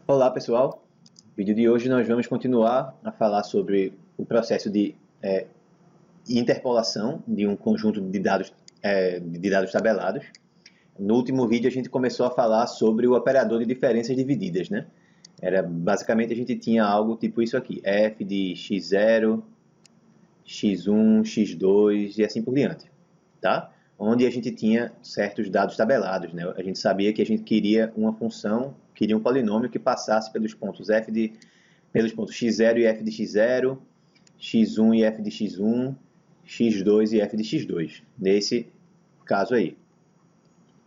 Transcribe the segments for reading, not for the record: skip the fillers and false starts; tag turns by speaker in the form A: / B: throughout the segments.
A: Olá pessoal, no vídeo de hoje nós vamos continuar a falar sobre o processo de interpolação de um conjunto de dados tabelados. No último vídeo a gente começou a falar sobre o operador de diferenças divididas, né? Basicamente a gente tinha algo tipo isso aqui, f de x0, x1, x2 e assim por diante, tá? Onde a gente tinha certos dados tabelados, né? A gente sabia que a gente queria uma função, queria um polinômio que passasse pelos pontos pelos pontos x0 e f de x0, x1 e f de x1, x2 e f de x2, nesse caso aí,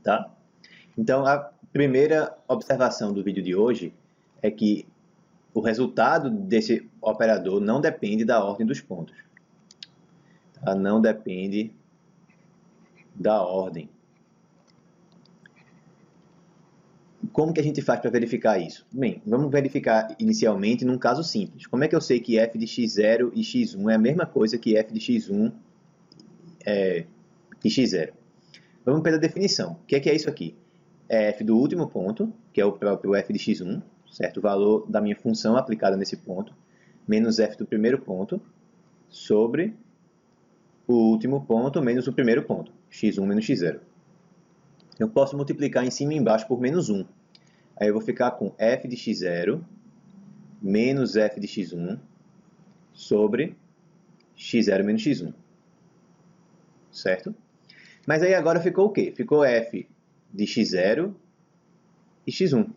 A: tá? Então, a primeira observação do vídeo de hoje é que o resultado desse operador não depende da ordem dos pontos, tá? Não depende da ordem. Como que a gente faz para verificar isso? Bem, vamos verificar inicialmente num caso simples. Como é que eu sei que f de x0 e x1 é a mesma coisa que f de x1 e x0? Vamos pela definição. O que é isso aqui? É f do último ponto, que é o próprio f de x1, certo? O valor da minha função aplicada nesse ponto, menos f do primeiro ponto, sobre o último ponto menos o primeiro ponto, x1 menos x0. Eu posso multiplicar em cima e embaixo por menos 1. Aí eu vou ficar com f de x0 menos f de x1 sobre x0 menos x1. Certo? Mas aí agora ficou o quê? Ficou f de x0 e x1.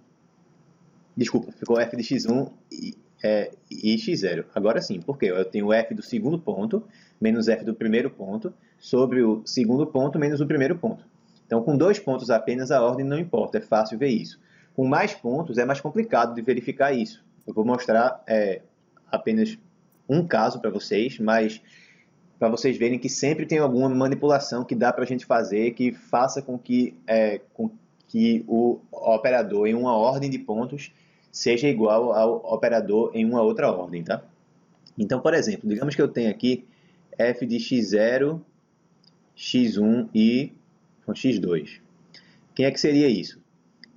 A: Desculpa, ficou f de x1 e x0. Agora sim, porque eu tenho f do segundo ponto menos f do primeiro ponto sobre o segundo ponto menos o primeiro ponto. Então, com dois pontos apenas, a ordem não importa, é fácil ver isso. Com mais pontos, é mais complicado de verificar isso. Eu vou mostrar apenas um caso para vocês, mas para vocês verem que sempre tem alguma manipulação que dá para a gente fazer que faça com que o operador em uma ordem de pontos seja igual ao operador em uma outra ordem, tá? Então, por exemplo, digamos que eu tenho aqui f de x0, x1 e x2. Quem é que seria isso?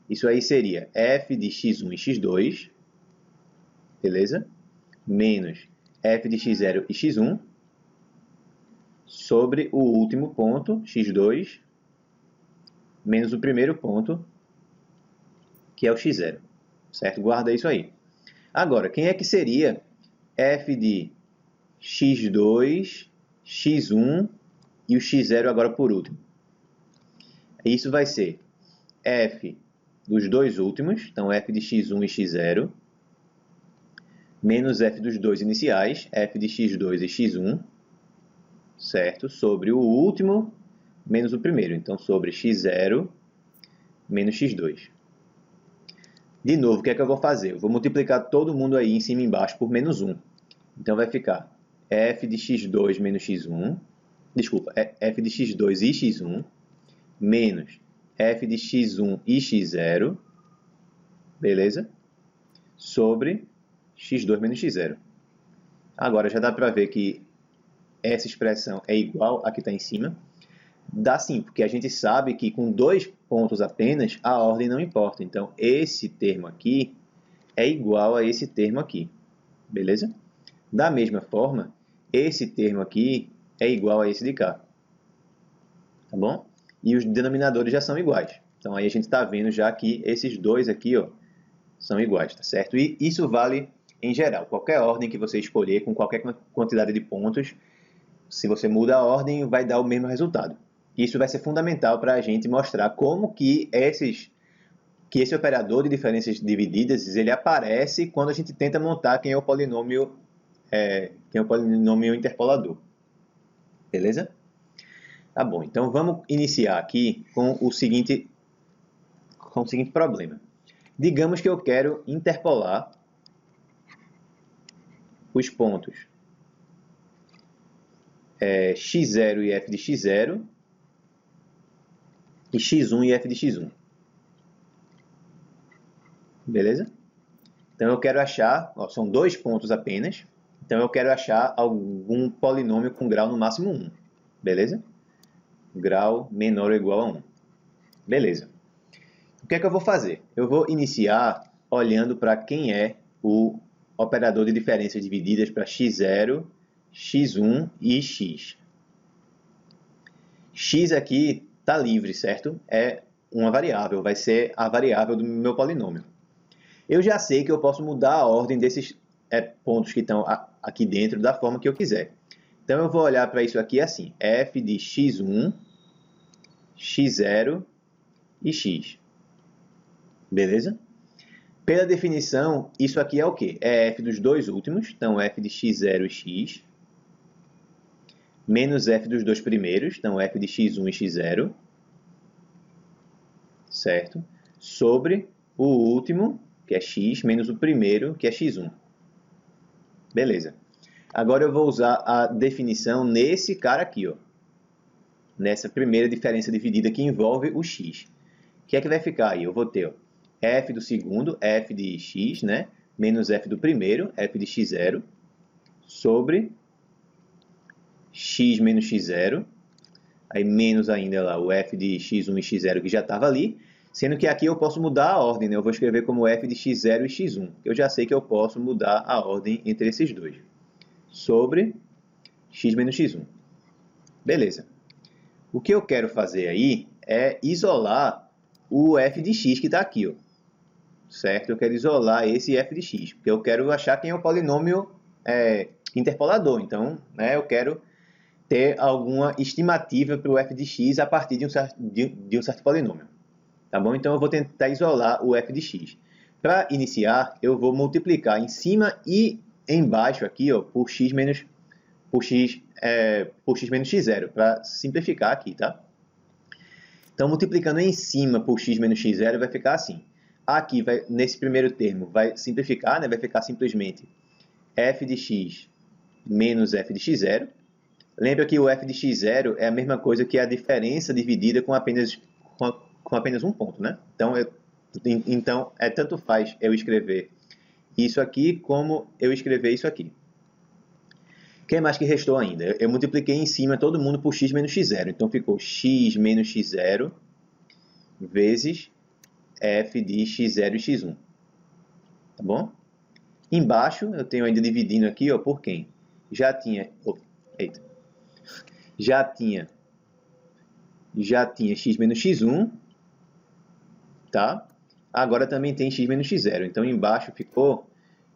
A: Isso aí seria f de x1 e x2, beleza? Menos f de x0 e x1, sobre o último ponto, x2, menos o primeiro ponto, que é o x0. Certo? Guarda isso aí. Agora, quem é que seria f de x2, x1 e o x0 agora por último? Isso vai ser f dos dois últimos, então f de x1 e x0, menos f dos dois iniciais, f de x2 e x1, certo? Sobre o último menos o primeiro, então sobre x0 menos x2. De novo, o que é que eu vou fazer? Eu vou multiplicar todo mundo aí em cima e embaixo por menos 1. Então vai ficar f de x2 menos x1, desculpa, f de x2 e x1, menos f de x1 e x0, beleza? Sobre x2 menos x0. Agora já dá para ver que essa expressão é igual a que está em cima. Dá sim, porque a gente sabe que com dois pontos apenas, a ordem não importa. Então, esse termo aqui é igual a esse termo aqui, beleza? Da mesma forma, esse termo aqui é igual a esse de cá, tá bom? E os denominadores já são iguais. Então, aí a gente está vendo já que esses dois aqui, ó, são iguais, tá certo? E isso vale em geral. Qualquer ordem que você escolher, com qualquer quantidade de pontos, se você muda a ordem, vai dar o mesmo resultado. Isso vai ser fundamental para a gente mostrar como que esse operador de diferenças divididas ele aparece quando a gente tenta montar quem é o polinômio interpolador. Beleza? Tá bom, então vamos iniciar aqui com o seguinte problema. Digamos que eu quero interpolar os pontos x0 e f de x0 e x1 e f de x1. Beleza? Então eu quero achar, ó, são dois pontos apenas, então eu quero achar algum polinômio com grau no máximo 1. Beleza? Grau menor ou igual a 1. Beleza. O que é que eu vou fazer? Eu vou iniciar olhando para quem é o operador de diferenças divididas para x0, x1 e x. X aqui está livre, certo? É uma variável, vai ser a variável do meu polinômio. Eu já sei que eu posso mudar a ordem desses pontos que estão aqui dentro da forma que eu quiser. Então, eu vou olhar para isso aqui assim, f de x1, x0 e x. Beleza? Pela definição, isso aqui é o quê? É f dos dois últimos, então f de x0 e x, menos f dos dois primeiros, então f de x1 e x0, certo? Sobre o último, que é x, menos o primeiro, que é x1. Beleza. Agora eu vou usar a definição nesse cara aqui, ó. Nessa primeira diferença dividida que envolve o x. O que é que vai ficar aí? Eu vou ter ó, f do segundo, f de x, né? Menos f do primeiro, f de x0, sobre x menos x0, aí menos ainda lá o f de x1 e x0 que já estava ali, sendo que aqui eu posso mudar a ordem, né? Eu vou escrever como f de x0 e x1. Eu já sei que eu posso mudar a ordem entre esses dois. Sobre x menos x1. Beleza. O que eu quero fazer aí é isolar o f de x que está aqui, ó. Certo? Eu quero isolar esse f de x, porque eu quero achar quem é o polinômio interpolador. Então, né, eu quero ter alguma estimativa para o f de x a partir de um certo polinômio. Tá bom? Então, eu vou tentar isolar o f de x. Para iniciar, eu vou multiplicar em cima e embaixo aqui, ó, por x menos x0, para simplificar aqui, tá? Então, multiplicando em cima por x menos x0, vai ficar assim. Aqui, nesse primeiro termo, vai simplificar, né? Vai ficar simplesmente f de x menos f de x0. Lembra que o f de x0 é a mesma coisa que a diferença dividida com apenas um ponto, né? Então, tanto faz eu escrever isso aqui como eu escrever isso aqui. O que mais que restou ainda? Eu multipliquei em cima todo mundo por x menos x0. Então, ficou x menos x0 vezes f de x0 e x1. Tá bom? Embaixo, eu tenho ainda dividindo aqui, ó, por quem? Já tinha x menos x1, tá? Agora também tem x menos x0. Então, embaixo ficou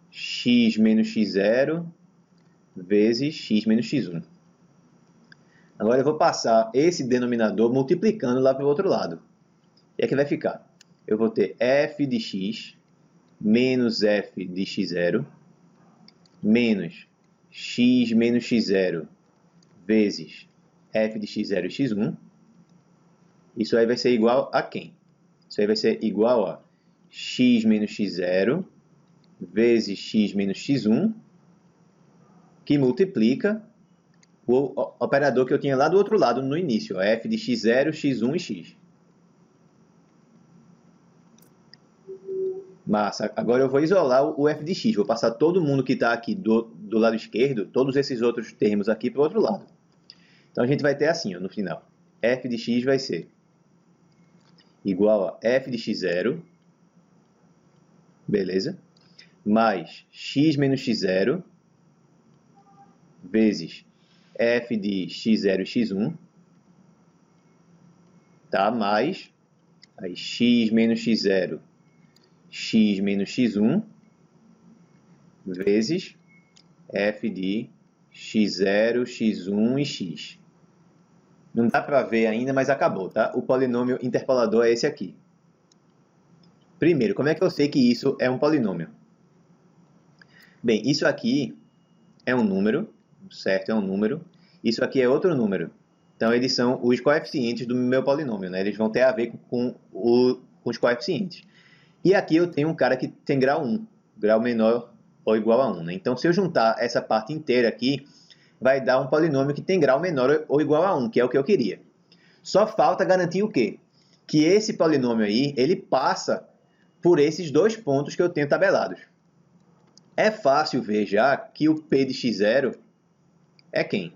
A: x menos x0 vezes x menos x1. Agora eu vou passar esse denominador multiplicando lá para o outro lado. E aqui vai ficar. Eu vou ter f de x menos f de x0 menos x menos x0 vezes f de x0 e x1. Isso aí vai ser igual a quem? Isso aí vai ser igual a x menos x0 vezes x menos x1, que multiplica o operador que eu tinha lá do outro lado no início, f de x0, x1 e x. Massa. Agora eu vou isolar o f de x. Vou passar todo mundo que está aqui do lado esquerdo, todos esses outros termos aqui para o outro lado. Então a gente vai ter assim, ó, no final. F de x vai ser igual a f de x0, beleza? Mais x menos x0 vezes f de x0 e x1, tá? Mais aí, x menos x0, x menos x1, vezes f de x0, x1 e x. Não dá para ver ainda, mas acabou, tá? O polinômio interpolador é esse aqui. Primeiro, como é que eu sei que isso é um polinômio? Bem, isso aqui é um número, certo? É um número. Isso aqui é outro número. Então, eles são os coeficientes do meu polinômio, né? Eles vão ter a ver com os coeficientes. E aqui eu tenho um cara que tem grau 1, grau menor ou igual a 1, né? Então, se eu juntar essa parte inteira aqui, vai dar um polinômio que tem grau menor ou igual a 1, que é o que eu queria. Só falta garantir o quê? Que esse polinômio aí, ele passa por esses dois pontos que eu tenho tabelados. É fácil ver já que o P de x0 é quem?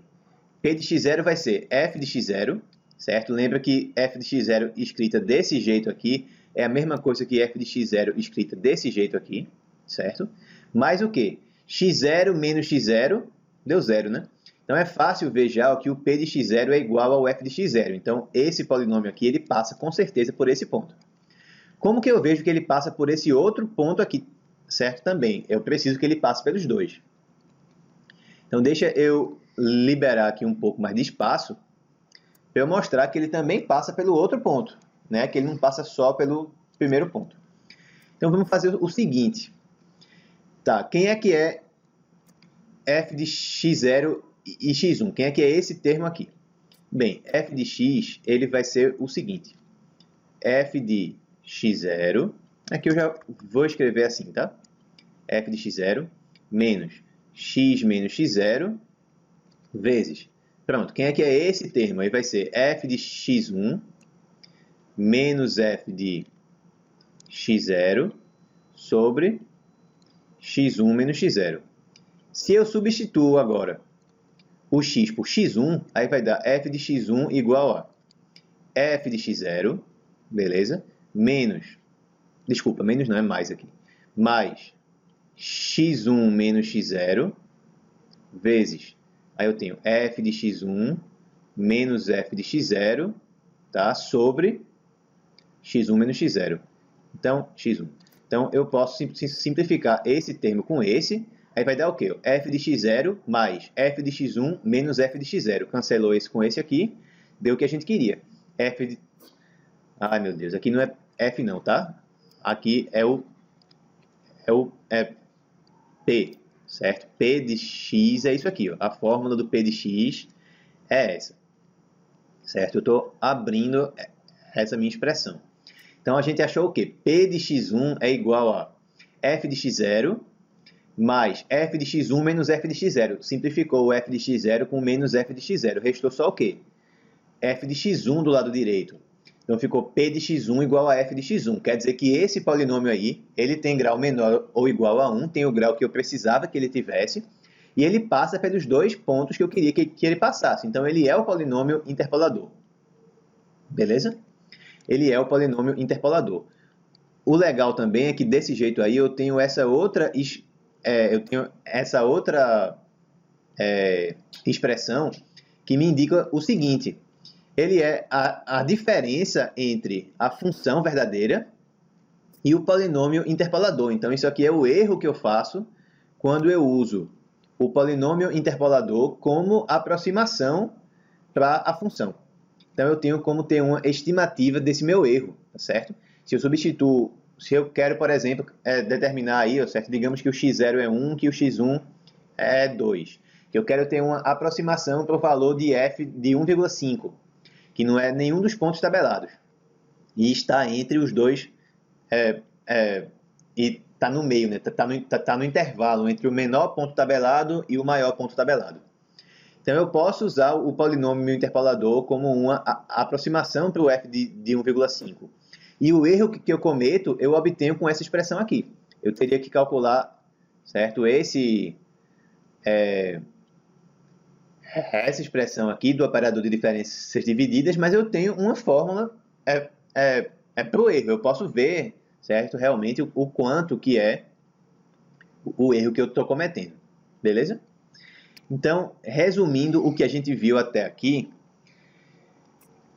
A: P de x0 vai ser f de x0, certo? Lembra que f de x0 escrita desse jeito aqui é a mesma coisa que f de x0 escrita desse jeito aqui, certo? Mais o quê? x0 menos x0 deu zero, né? Então é fácil ver já que o p de x0 é igual ao f de x0. Então esse polinômio aqui ele passa com certeza por esse ponto. Como que eu vejo que ele passa por esse outro ponto aqui, certo? Também, eu preciso que ele passe pelos dois. Então deixa eu liberar aqui um pouco mais de espaço para eu mostrar que ele também passa pelo outro ponto, né? Que ele não passa só pelo primeiro ponto. Então vamos fazer o seguinte. Tá, quem é que é f de x0 e x1? Quem é que é esse termo aqui? Bem, f de x ele vai ser o seguinte. F de x0, aqui eu já vou escrever assim, tá? F de x0 menos x0 vezes. Pronto, quem é que é esse termo? Aí vai ser f de x1 menos f de x0 sobre x1 menos x0. Se eu substituo agora o x por x1, aí vai dar f de x1 igual a f de x0, beleza? Menos, desculpa, menos não, é mais aqui, mais x1 menos x0 vezes, aí eu tenho f de x1 menos f de x0, tá? Sobre x1 menos x0. Então, x1. Então, eu posso simplificar esse termo com esse, aí vai dar o quê? F de x0 mais f de x1 menos f de x0. Cancelou esse com esse aqui, deu o que a gente queria. F de... Ai, meu Deus, aqui não é f não, tá? Aqui é P, certo? P de x é isso aqui, ó. A fórmula do P de x é essa, certo? Eu estou abrindo essa minha expressão. Então, a gente achou o quê? P de x1 é igual a f de x0 mais f de x1 menos f de x0. Simplificou o f de x0 com menos f de x0. Restou só o quê? F de x1 do lado direito. Então, ficou P de x1 igual a f de x1. Quer dizer que esse polinômio aí, ele tem grau menor ou igual a 1, tem o grau que eu precisava que ele tivesse, e ele passa pelos dois pontos que eu queria que ele passasse. Então, ele é o polinômio interpolador. Beleza? Ele é o polinômio interpolador. O legal também é que desse jeito aí eu tenho essa outra, expressão que me indica o seguinte. Ele é a diferença entre a função verdadeira e o polinômio interpolador. Então, isso aqui é o erro que eu faço quando eu uso o polinômio interpolador como aproximação para a função. Então, eu tenho como ter uma estimativa desse meu erro, tá certo? Se eu quero, por exemplo, determinar aí, certo? Digamos que o x0 é 1, que o x1 é 2. Que eu quero ter uma aproximação para o valor de f de 1,5, que não é nenhum dos pontos tabelados. E está entre os dois, e está no meio, né? Tá no intervalo entre o menor ponto tabelado e o maior ponto tabelado. Então, eu posso usar o polinômio interpolador como uma aproximação para o f de 1,5. E o erro que eu cometo, eu obtenho com essa expressão aqui. Eu teria que calcular, certo? Essa expressão aqui do operador de diferenças divididas, mas eu tenho uma fórmula para o erro. Eu posso ver, certo? Realmente o quanto que é o erro que eu estou cometendo. Beleza? Então, resumindo o que a gente viu até aqui,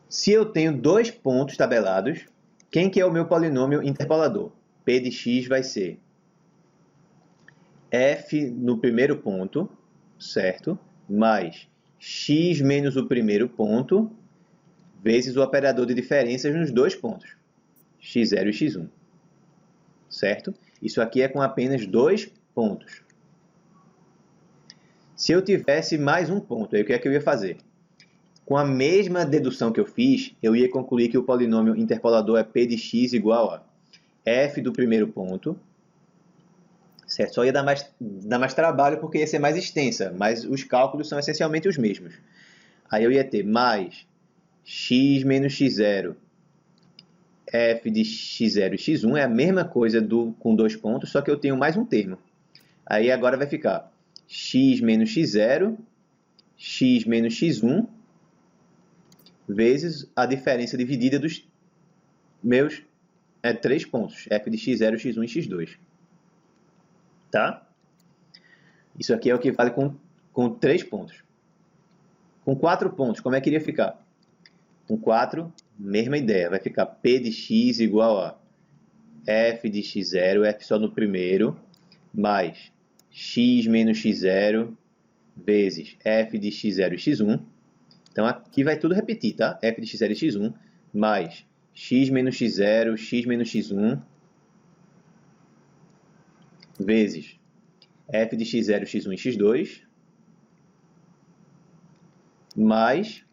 A: se eu tenho dois pontos tabelados, quem que é o meu polinômio interpolador? P de x vai ser f no primeiro ponto, certo? Mais x menos o primeiro ponto, vezes o operador de diferenças nos dois pontos, x0 e x1, certo? Isso aqui é com apenas dois pontos. Se eu tivesse mais um ponto, aí o que é que eu ia fazer? Com a mesma dedução que eu fiz, eu ia concluir que o polinômio interpolador é P de x igual a f do primeiro ponto, certo? Só ia dar mais trabalho porque ia ser mais extensa, mas os cálculos são essencialmente os mesmos. Aí eu ia ter mais x menos x0, f de x0 e x1 é a mesma coisa com dois pontos, só que eu tenho mais um termo. Aí agora vai ficar x menos x0, x menos x1, vezes a diferença dividida dos meus 3 pontos, f de x0, x1 e x2. Tá? Isso aqui é o que vale com 3 pontos. Com 4 pontos, como é que iria ficar? Com 4, mesma ideia, vai ficar p de x igual a f de x0, f só no primeiro, mais x menos x0 vezes f de x0 e x1. Então aqui vai tudo repetir, tá? F de x0 e x1 mais x menos x0, x menos x1 vezes f de x0, x1 e x2 mais...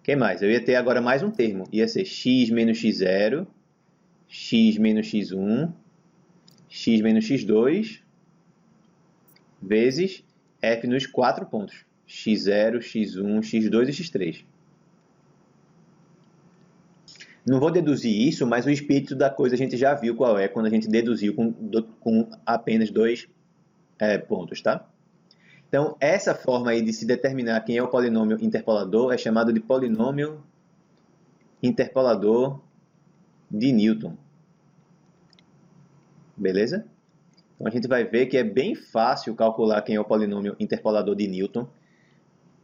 A: que mais? Eu ia ter agora mais um termo. Ia ser x menos x0, x menos x1, x menos x2 vezes f nos 4 pontos. x0, x1, x2 e x3. Não vou deduzir isso, mas o espírito da coisa a gente já viu qual é quando a gente deduziu com apenas 2 pontos, tá? Então, essa forma aí de se determinar quem é o polinômio interpolador é chamado de polinômio interpolador de Newton. Beleza? Então, a gente vai ver que é bem fácil calcular quem é o polinômio interpolador de Newton,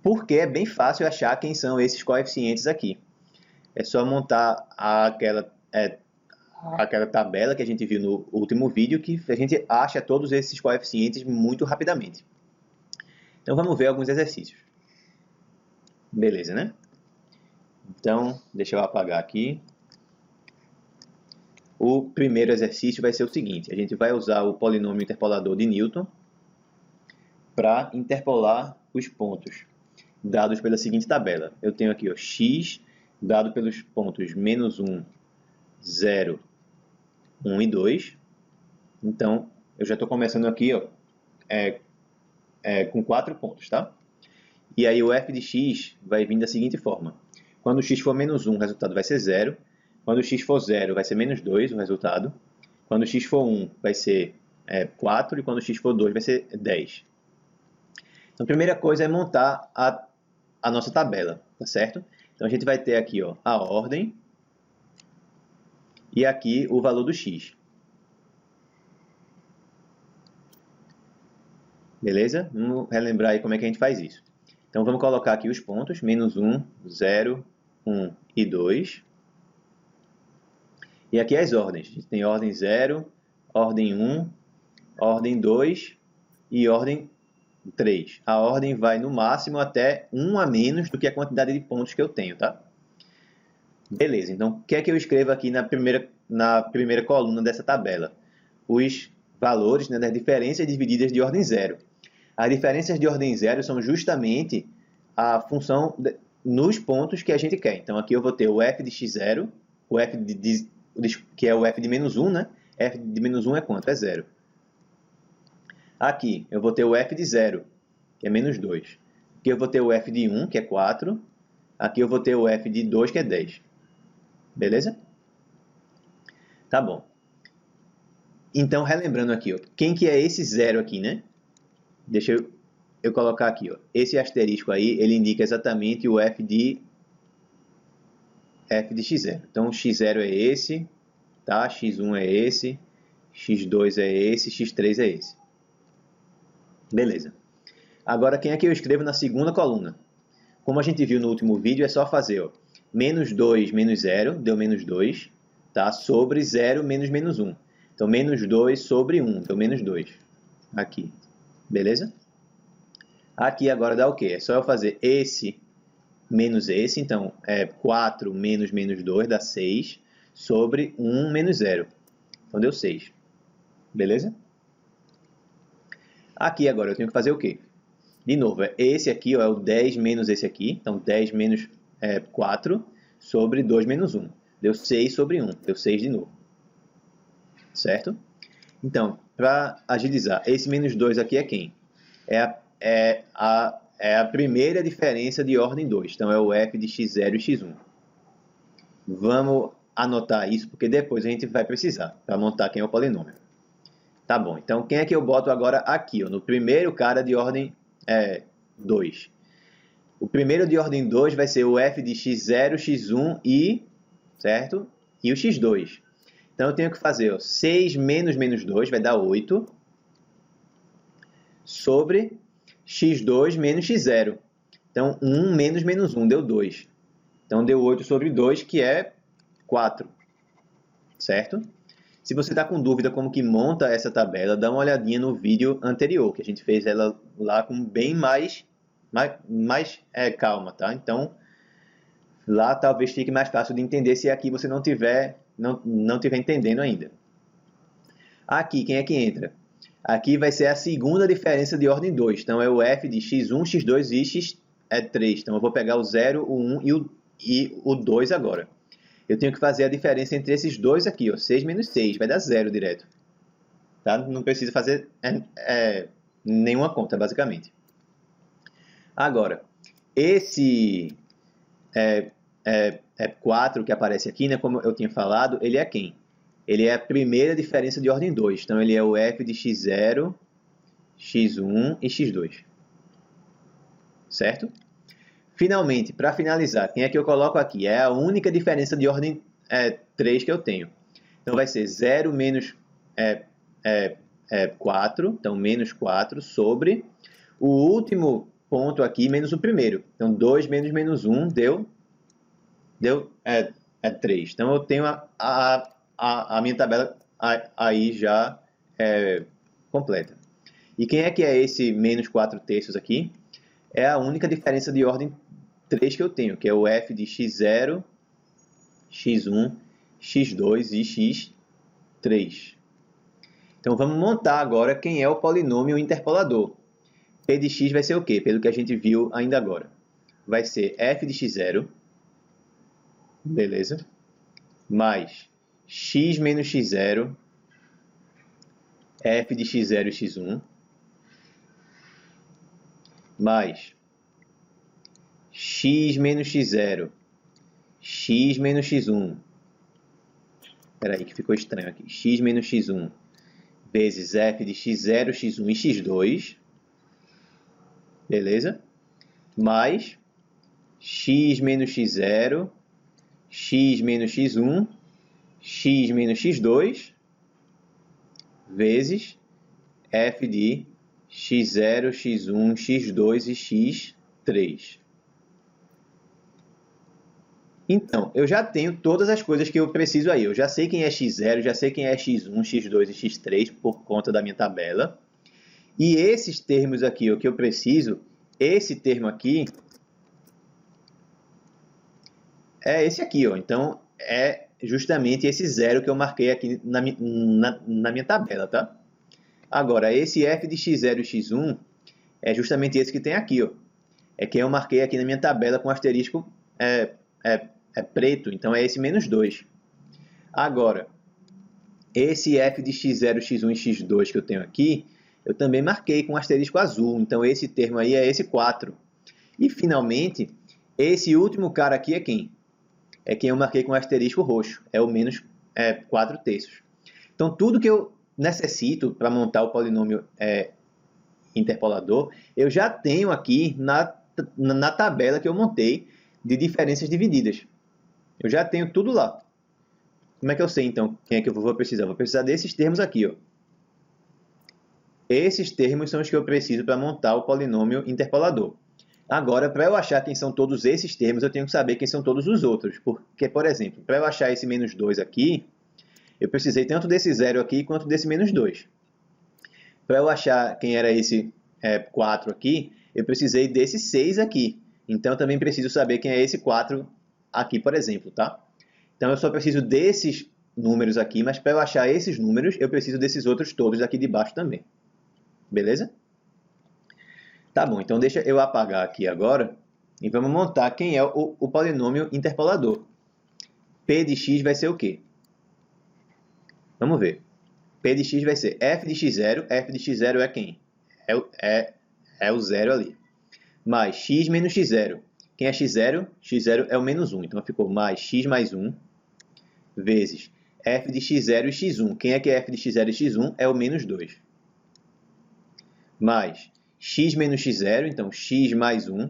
A: porque é bem fácil achar quem são esses coeficientes aqui. É só montar aquela tabela que a gente viu no último vídeo, que a gente acha todos esses coeficientes muito rapidamente. Então, vamos ver alguns exercícios. Beleza, né? Então, deixa eu apagar aqui. O primeiro exercício vai ser o seguinte. A gente vai usar o polinômio interpolador de Newton para interpolar os pontos dados pela seguinte tabela. Eu tenho aqui, ó, x dado pelos pontos menos 1, 0, 1 e 2. Então, eu já estou começando aqui, ó, com 4 pontos, tá? E aí o f de x vai vir da seguinte forma. Quando o x for menos 1, o resultado vai ser 0. Quando o x for 0, vai ser menos 2 o resultado. Quando o x for 1, vai ser 4. E quando o x for 2, vai ser 10. Então, a primeira coisa é montar a nossa tabela, tá certo? Então, a gente vai ter aqui, ó, a ordem e aqui o valor do x. Beleza? Vamos relembrar aí como é que a gente faz isso. Então, vamos colocar aqui os pontos, menos 1, 0, 1 e 2. E aqui as ordens. A gente tem ordem 0, ordem 1, ordem 2 e ordem 3. A ordem vai no máximo até 1 a menos do que a quantidade de pontos que eu tenho, tá? Beleza, então o que é que eu escrevo aqui na primeira coluna dessa tabela? Os valores, né, das diferenças divididas de ordem 0. As diferenças de ordem 0 são justamente a função nos pontos que a gente quer. Então aqui eu vou ter o f de x0, o f que é o f de menos 1, né? F de menos 1 é quanto? É 0. Aqui eu vou ter o f de 0, que é menos 2. Aqui eu vou ter o f de 1, que é 4. Aqui eu vou ter o f de 2, que é 10. Beleza? Tá bom. Então, relembrando aqui, ó, quem que é esse 0 aqui, né? Deixa eu colocar aqui, ó. Esse asterisco aí, ele indica exatamente o f de x0. Então, x0 é esse, tá? x1 é esse, x2 é esse, x3 é esse. Beleza. Agora, quem é que eu escrevo na segunda coluna? Como a gente viu no último vídeo, é só fazer, ó, menos 2 menos 0, deu menos 2, tá? Sobre 0 menos menos 1. Então, menos 2 sobre 1, deu menos 2. Aqui. Beleza? Aqui agora dá o quê? É só eu fazer esse menos esse. Então, 4 menos menos 2 dá 6 sobre 1 menos 0. Então, deu 6. Beleza? Aqui agora eu tenho que fazer o quê? De novo, esse aqui, ó, é o 10 menos esse aqui. Então, 10 menos 4 sobre 2 menos 1. Deu 6 sobre 1. Deu 6 de novo. Certo? Então, para agilizar, esse menos 2 aqui é quem? É a primeira diferença de ordem 2. Então, é o f de x0 e x1. Vamos anotar isso, porque depois a gente vai precisar para montar quem é o polinômio. Tá bom, então quem é que eu boto agora aqui? Ó, no primeiro cara de ordem 2. O primeiro de ordem 2 vai ser o f de x0, x1 e, certo? E o x2. Então, eu tenho que fazer 6 menos menos 2 vai dar 8 sobre x2 menos x0. Então, 1 menos menos 1 deu 2. Então, deu 8 sobre 2, que é 4. Certo? Se você está com dúvida como que monta essa tabela, dá uma olhadinha no vídeo anterior, que a gente fez ela lá com bem mais calma, tá? Então, lá talvez fique mais fácil de entender se aqui você não tiver entendendo ainda. Aqui, quem é que entra? Aqui vai ser a segunda diferença de ordem 2. Então, é o f de x1, x2 e x3. Então, eu vou pegar o 0, o 1 e o 2 agora. Eu tenho que fazer a diferença entre esses dois aqui, ó, 6 menos 6, vai dar 0 direto. Tá? Não precisa fazer nenhuma conta, basicamente. Agora, esse 4 que aparece aqui, né, como eu tinha falado, ele é quem? Ele é a primeira diferença de ordem 2. Então, ele é o f de x0, x1 e x2. Certo? Finalmente, para finalizar, quem é que eu coloco aqui? É a única diferença de ordem 3 que eu tenho. Então, vai ser 0 menos 4, então menos 4, sobre o último ponto aqui, menos o primeiro. Então, 2 menos menos 1 deu 3. Então, eu tenho a minha tabela aí já completa. E quem é que é esse menos 4 terços aqui? É a única diferença de ordem 3 que eu tenho, que é o f de x0, x1, x2 e x3. Então, vamos montar agora quem é o polinômio interpolador. P de x vai ser o quê? Pelo que a gente viu ainda agora. Vai ser f de x0, beleza? Mais x menos x0, f de x0 e x1, mais x menos x0, x menos x1, espera aí que ficou estranho aqui, x menos x1, vezes f de x0, x1 e x2, beleza? Mais x menos x0, x menos x1, x menos x2, vezes f de x0, x1, x2 e x3. Então, eu já tenho todas as coisas que eu preciso aí. Eu já sei quem é x0, já sei quem é x1, x2 e x3 por conta da minha tabela. E esses termos aqui, o que eu preciso, esse termo aqui é esse aqui, ó. Então, é justamente esse 0 que eu marquei aqui na minha tabela, tá? Agora, esse f de x0 e x1 é justamente esse que tem aqui, ó. É quem eu marquei aqui na minha tabela com asterisco preto, então é esse menos 2. Agora, esse f de x0, x1 e x2 que eu tenho aqui, eu também marquei com asterisco azul, então esse termo aí é esse 4. E, finalmente, esse último cara aqui é quem? É quem eu marquei com asterisco roxo, é o menos 4 terços. Então, tudo que eu necessito para montar o polinômio interpolador, eu já tenho aqui na tabela que eu montei de diferenças divididas. Eu já tenho tudo lá. Como é que eu sei, então, quem é que eu vou precisar? Vou precisar desses termos aqui, ó. Esses termos são os que eu preciso para montar o polinômio interpolador. Agora, para eu achar quem são todos esses termos, eu tenho que saber quem são todos os outros. Porque, por exemplo, para eu achar esse menos 2 aqui, eu precisei tanto desse 0 aqui quanto desse menos 2. Para eu achar quem era esse 4 aqui, eu precisei desse 6 aqui. Então, eu também preciso saber quem é esse 4 aqui, por exemplo, tá? Então, eu só preciso desses números aqui, mas para eu achar esses números, eu preciso desses outros todos daqui de baixo também. Beleza? Tá bom, então deixa eu apagar aqui agora e vamos montar quem é o polinômio interpolador. P de x vai ser o quê? Vamos ver. P de x vai ser f de x0. F de x0 é quem? É o 0 ali. Mais x menos x0. Quem é x0? X0 é o menos 1. Então, ficou mais x mais 1 vezes f de x0 e x1. Quem é que é f de x0 e x1? É o menos 2. Mais x menos x0, então x mais 1,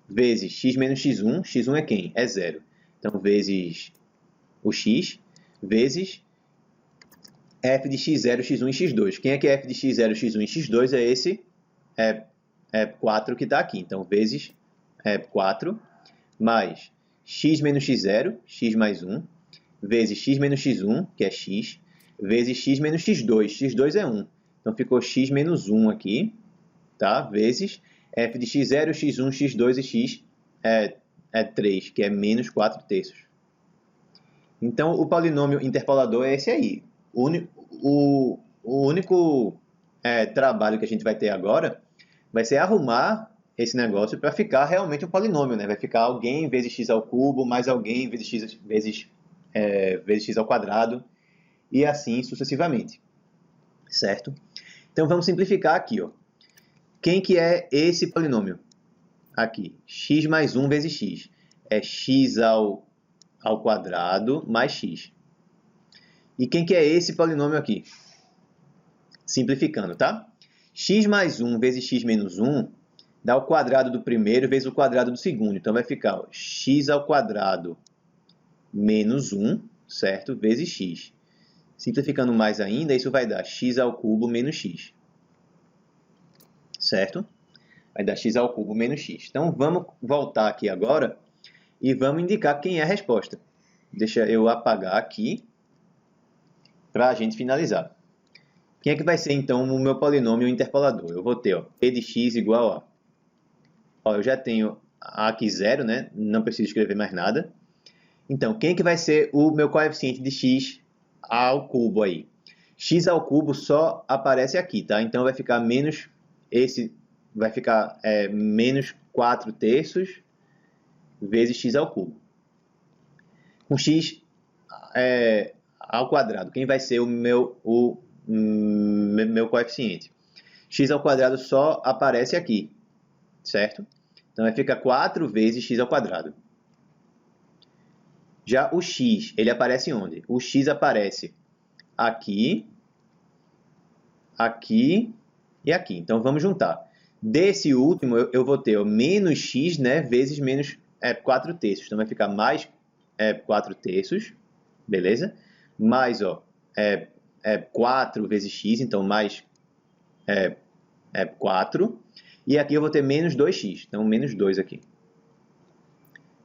A: vezes x menos x1. X1 é quem? É 0. Então, vezes o x, vezes f de x0, x1 e x2. Quem é que é f de x0, x1 e x2? É esse 4 que está aqui. Então, vezes 4 mais x menos x0, x mais 1, vezes x menos x1, que é x, vezes x menos x2. x2 é 1. Então, ficou x menos 1 aqui, tá? Vezes f de x0, x1, x2 e x é 3, que é menos 4 terços. Então, o polinômio interpolador é esse aí. O único trabalho que a gente vai ter agora vai ser arrumar esse negócio para ficar realmente um polinômio, né? Vai ficar alguém vezes x ao cubo, mais alguém vezes x ao quadrado, e assim sucessivamente, certo? Então, vamos simplificar aqui, ó. Quem que é esse polinômio? Aqui, x mais 1 vezes x. É x ao quadrado mais x. E quem que é esse polinômio aqui? Simplificando, tá? X mais 1 vezes x menos 1 dá o quadrado do primeiro vezes o quadrado do segundo. Então, vai ficar ó, x ao quadrado menos 1, certo? Vezes x. Simplificando mais ainda, isso vai dar x ao cubo menos x. Certo? Vai dar x ao cubo menos x. Então, vamos voltar aqui agora e vamos indicar quem é a resposta. Deixa eu apagar aqui para a gente finalizar. Quem é que vai ser, então, o meu polinômio interpolador? Eu vou ter ó, p de x igual a... Ó, eu já tenho aqui 0, né? Não preciso escrever mais nada. Então, quem é que vai ser o meu coeficiente de x ao cubo aí? X ao cubo só aparece aqui, tá? Então, vai ficar menos... vai ficar menos 4 terços vezes x ao cubo. Com x ao quadrado, quem vai ser o meu coeficiente? X ao quadrado só aparece aqui, certo? Então, vai ficar 4 vezes x ao quadrado. Já o x, ele aparece onde? O x aparece aqui, aqui e aqui. Então, vamos juntar. Desse último, eu vou ter ó, menos x, né, vezes menos 4 terços. Então, vai ficar mais 4 terços, beleza? Mais ó, 4 vezes x, então mais 4. E aqui eu vou ter menos 2x, então menos 2 aqui,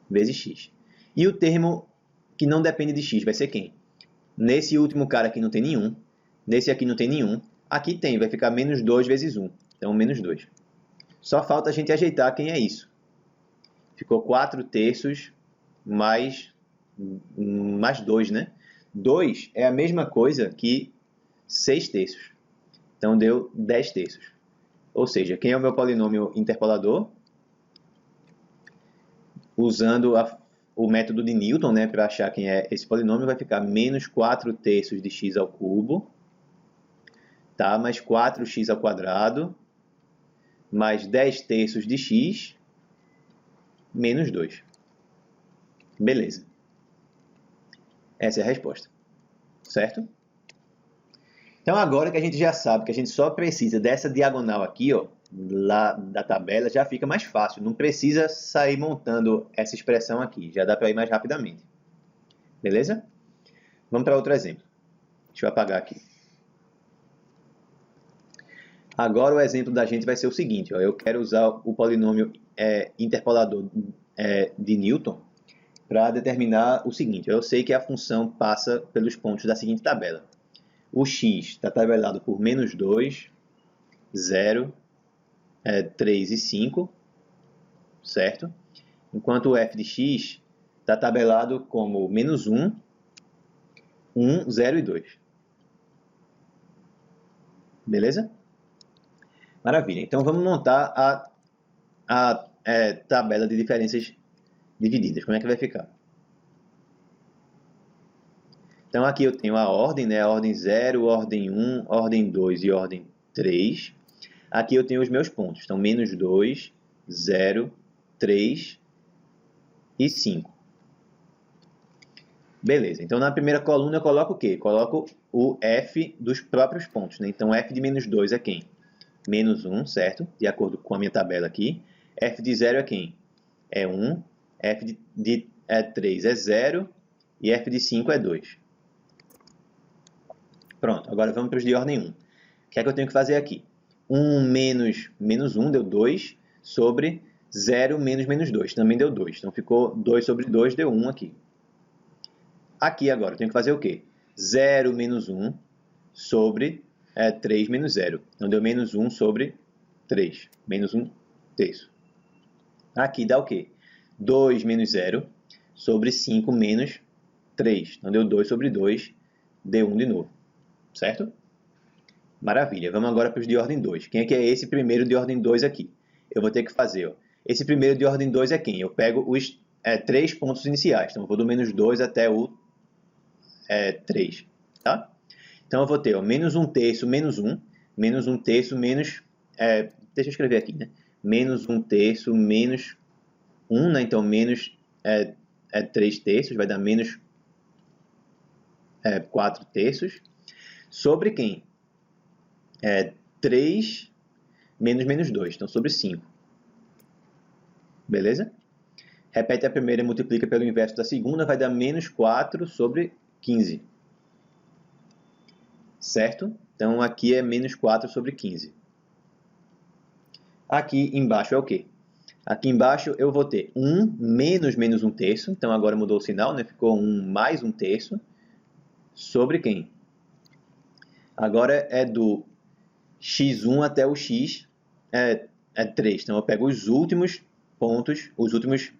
A: vezes x. E o termo que não depende de x vai ser quem? Nesse último cara aqui não tem nenhum, nesse aqui não tem nenhum, aqui tem, vai ficar menos 2 vezes 1, então menos 2. Só falta a gente ajeitar quem é isso. Ficou 4 terços mais 2, né? 2 é a mesma coisa que 6 terços. Então, deu 10 terços. Ou seja, quem é o meu polinômio interpolador? Usando o método de Newton, né, para achar quem é esse polinômio, vai ficar menos 4 terços de x ao cubo, tá? Mais 4x ao quadrado, mais 10 terços de x, menos 2. Beleza. Essa é a resposta. Certo? Então, agora que a gente já sabe que a gente só precisa dessa diagonal aqui, ó, lá da tabela, já fica mais fácil. Não precisa sair montando essa expressão aqui. Já dá para ir mais rapidamente. Beleza? Vamos para outro exemplo. Deixa eu apagar aqui. Agora o exemplo da gente vai ser o seguinte. Ó, eu quero usar o polinômio interpolador de Newton para determinar o seguinte. Eu sei que a função passa pelos pontos da seguinte tabela. O x está tabelado por menos 2, 0, 3 e 5, certo? Enquanto o f de x está tabelado como menos 1, 1, 0 e 2. Beleza? Maravilha. Então, vamos montar a tabela de diferenças divididas. Como é que vai ficar? Então, aqui eu tenho a ordem, né? A ordem 0, ordem 1, ordem 2 e ordem 3. Aqui eu tenho os meus pontos. Então, menos 2, 0, 3 e 5. Beleza. Então, na primeira coluna eu coloco o quê? Coloco o f dos próprios pontos, né? Então, f de menos 2 é quem? Menos 1, certo? De acordo com a minha tabela aqui. F de 0 é quem? É 1. F de 3 é 0. E f de 5 é 2. Pronto, agora vamos para os de ordem 1. O que é que eu tenho que fazer aqui? 1 menos menos 1 deu 2 sobre 0 menos menos 2, também deu 2. Então ficou 2 sobre 2, deu 1 aqui. Aqui agora eu tenho que fazer o quê? 0 menos 1 sobre 3 menos 0. Então deu menos 1 sobre 3, menos 1 terço. Aqui dá o quê? 2 menos 0 sobre 5 menos 3. Então deu 2 sobre 2, deu 1 de novo. Certo? Maravilha. Vamos agora para os de ordem 2. Quem é que é esse primeiro de ordem 2 aqui? Eu vou ter que fazer, ó. Esse primeiro de ordem 2 é quem? Eu pego os 3 pontos iniciais. Então eu vou do menos 2 até o 3. Tá? Então eu vou ter, ó, menos 1 terço menos 1. Menos 1 terço menos... deixa eu escrever aqui, né? Menos 1 terço menos 1, né? Então menos 3 terços, vai dar menos 4 terços. Sobre quem? 3 menos menos 2, então sobre 5. Beleza? Repete a primeira e multiplica pelo inverso da segunda, vai dar menos 4 sobre 15. Certo? Então aqui é menos 4 sobre 15. Aqui embaixo é o quê? Aqui embaixo eu vou ter 1 menos menos 1 terço, então agora mudou o sinal, né? Ficou 1 mais 1 terço, sobre quem? Agora é do x1 até o x 3. Então eu pego os últimos pontos, os últimos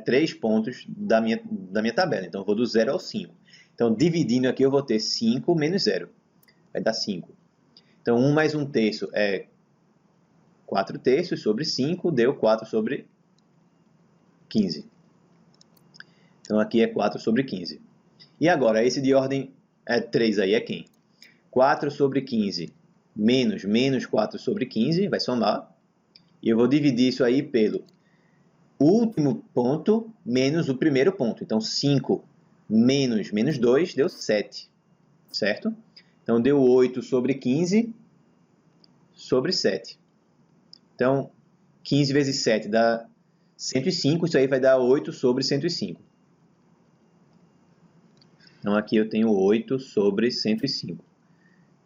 A: 3 pontos da minha tabela. Então eu vou do 0 ao 5. Então dividindo aqui eu vou ter 5 menos 0. Vai dar 5. Então 1 mais 1 terço é 4 terços sobre 5, deu 4 sobre 15. Então aqui é 4 sobre 15. E agora esse de ordem 3 aí é quem? 4 sobre 15 menos menos 4 sobre 15, vai somar. E eu vou dividir isso aí pelo último ponto menos o primeiro ponto. Então 5 menos menos 2 deu 7, certo? Então deu 8 sobre 15 sobre 7. Então 15 vezes 7 dá 105, isso aí vai dar 8 sobre 105. Então aqui eu tenho 8 sobre 105.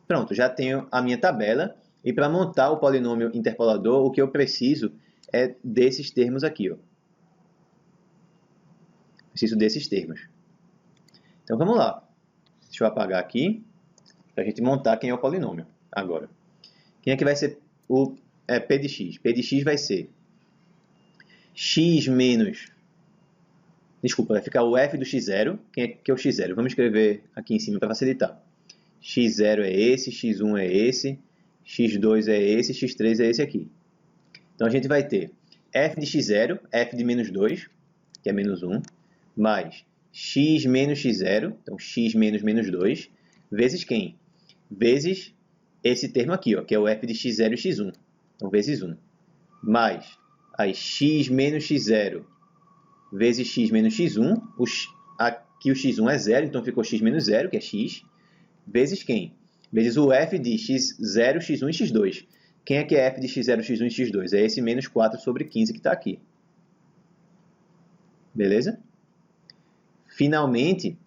A: Pronto, já tenho a minha tabela. E para montar o polinômio interpolador, o que eu preciso é desses termos aqui, ó. Preciso desses termos. Então vamos lá. Deixa eu apagar aqui, para a gente montar quem é o polinômio agora. Quem é que vai ser o P de x? P de x vai ser x menos... Desculpa, vai ficar o f do x0. Quem é que é o x0? Vamos escrever aqui em cima para facilitar. x0 é esse, x1 é esse, x2 é esse, x3 é esse aqui. Então a gente vai ter f de x0, f de menos 2, que é menos 1, mais x menos x0, então x menos menos 2, vezes quem? Vezes esse termo aqui, ó, que é o f de x0 e x1. Então vezes 1. Mais aí x menos x0 vezes x menos x1. Aqui o x1 é 0, então ficou x menos 0, que é x. Vezes quem? Vezes o f de x0, x1 e x2. Quem é que é f de x0, x1 e x2? É esse menos 4 sobre 15 que está aqui. Beleza? Finalmente,